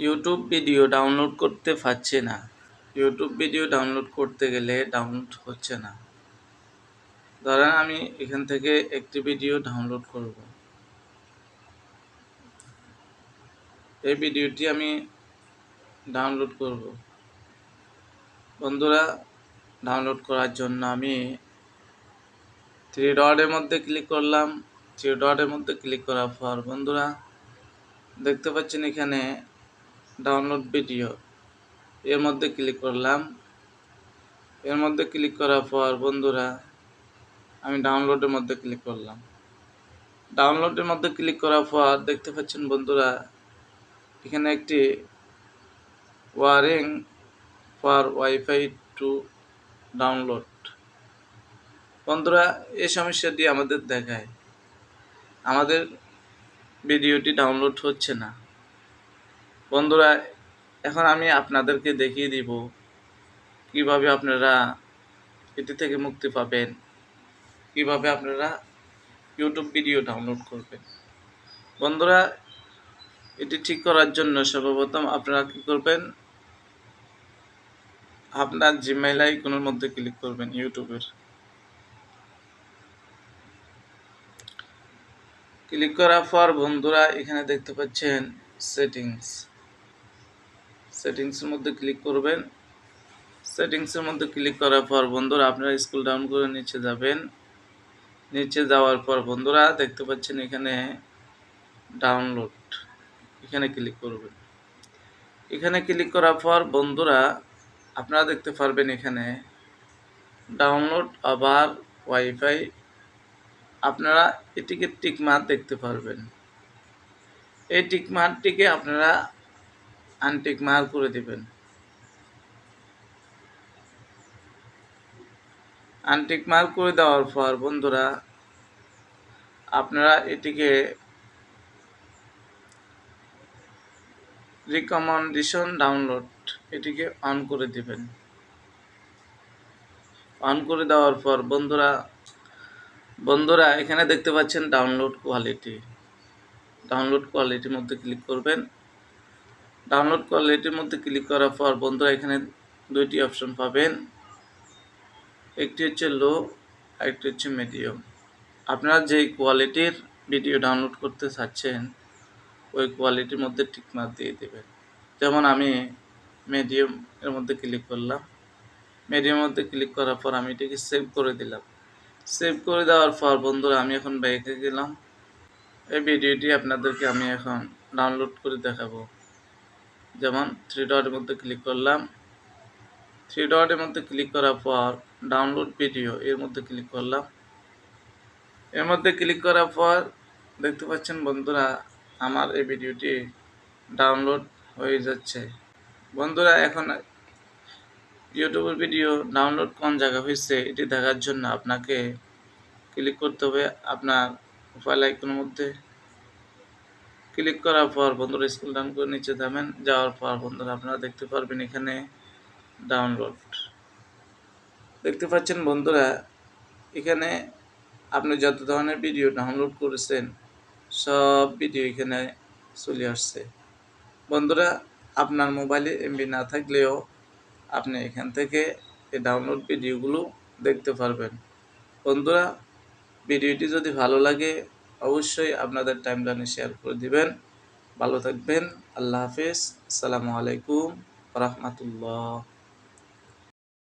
YouTube video download করতে পারছি না। ইউটিউব ভিডিও ডাউনলোড করতে গেলে ডাউনলোড হচ্ছে না। ধরেন আমি এখান থেকে একটি ভিডিও ডাউনলোড করব। এই ভিডিওটি আমি ডাউনলোড করব। বন্ধুরা, ডাউনলোড করার জন্য আমি থ্রি ডটের মধ্যে ক্লিক করলাম। থ্রি ডটের মধ্যে ক্লিক করার পর বন্ধুরা দেখতে পাচ্ছেন এখানে ডাউনলোড ভিডিও, এর মধ্যে ক্লিক করলাম। এর মধ্যে ক্লিক করার পর বন্ধুরা আমি ডাউনলোডের মধ্যে ক্লিক করলাম। ডাউনলোডের মধ্যে ক্লিক করার পর দেখতে পাচ্ছেন বন্ধুরা এখানে একটি warning for wifi to download. বন্ধুরা, এই সমস্যাটি আমাদের দেখায়, আমাদের ভিডিওটি ডাউনলোড হচ্ছে না। বন্ধুরা, এখন আমি আপনাদেরকে দেখিয়ে দিব কিভাবে আপনারা এটি থেকে মুক্তি পাবেন, কিভাবে আপনারা ইউটিউব ভিডিও ডাউনলোড করবেন। বন্ধুরা, এটি ঠিক করার জন্য সর্বপ্রথম আপনারা কি করবেন, আপনার জিমেইল আইকনের মধ্যে ক্লিক করবেন। ইউটিউবের ক্লিক করার পর বন্ধুরা এখানে দেখতে পাচ্ছেন সেটিংসের মধ্যে ক্লিক করবেন। সেটিংসের মধ্যে ক্লিক করার পর বন্ধুরা আপনারা স্ক্রল ডাউন করে নিচে যাবেন। নিচে যাওয়ার পর বন্ধুরা দেখতে পাচ্ছেন এখানে ডাউনলোড, এখানে ক্লিক করবেন। এখানে ক্লিক করার পর বন্ধুরা আপনারা দেখতে পারবেন এখানে ডাউনলোড আবার ওয়াইফাই, আপনারা এটিকে টিকমার্ক দেখতে পারবেন। এই টিকমার্কটিকে আপনারা আনটিকমার্ক করে দিবেন। আনটিকমার্ক করে দেওয়ার পর বন্ধুরা আপনারা এটিকে রিকমেন্ডেশন ডাউনলোড, এটিকে অন করে দিবেন। অন করে দেওয়ার পর বন্ধুরা এখানে দেখতে পাচ্ছেন ডাউনলোড কোয়ালিটির মধ্যে ক্লিক করবেন। ডাউনলোড কোয়ালিটির মধ্যে ক্লিক করার পর বন্ধুরা এখানে দুইটি অপশন পাবেন, একটি হচ্ছে লো, আরেকটি হচ্ছে মিডিয়াম। আপনারা যেই কোয়ালিটির ভিডিও ডাউনলোড করতে চাচ্ছেন ওই কোয়ালিটির মধ্যে টিকমার্ক দিয়ে দেবেন। যেমন আমি মিডিয়াম এর মধ্যে ক্লিক করলাম। মিডিয়ামের মধ্যে ক্লিক করার পর আমি এটিকে সেভ করে দিলাম। সেভ করে দেওয়ার পর বন্ধুরা আমি এখন ব্যাকে গেলাম। এই ভিডিওটি আপনাদেরকে আমি এখন ডাউনলোড করে দেখাবো। যেমন থ্রি ডটের মধ্যে ক্লিক করলাম। থ্রি ডটের মধ্যে ক্লিক করার পর ডাউনলোড ভিডিও, এর মধ্যে ক্লিক করলাম। এর মধ্যে ক্লিক করার পর দেখতে পাচ্ছেন বন্ধুরা আমার এই ভিডিওটি ডাউনলোড হয়ে যাচ্ছে। বন্ধুরা, এখন ইউটিউবের ভিডিও ডাউনলোড কোন জায়গা হয়েছে এটি দেখার জন্য আপনাকে ক্লিক করতে হবে আপনার প্রোফাইল আইকনের মধ্যে। ক্লিক করার পর বন্ধুরা স্ক্রল ডাউন করে নিচে যাওয়ার পর বন্ধুরা আপনারা দেখতে পারবেন এখানে ডাউনলোড দেখতে পাচ্ছেন। বন্ধুরা এখানে আপনি যত ধরনের ভিডিও ডাউনলোড করেছেন সব ভিডিও এখানে চলে আসছে। বন্ধুরা, আপনার মোবাইলে এমবি না থাকলেও আপনি এখান থেকে এই ডাউনলোড ভিডিওগুলো দেখতে পারবেন। বন্ধুরা, ভিডিওটি যদি ভালো লাগে অবশ্যই আপনাদের টাইমলাইনে শেয়ার করে দিবেন। ভালো থাকবেন। আল্লাহ হাফেজ। আসসালামু আলাইকুম ওয়া রাহমাতুল্লাহ।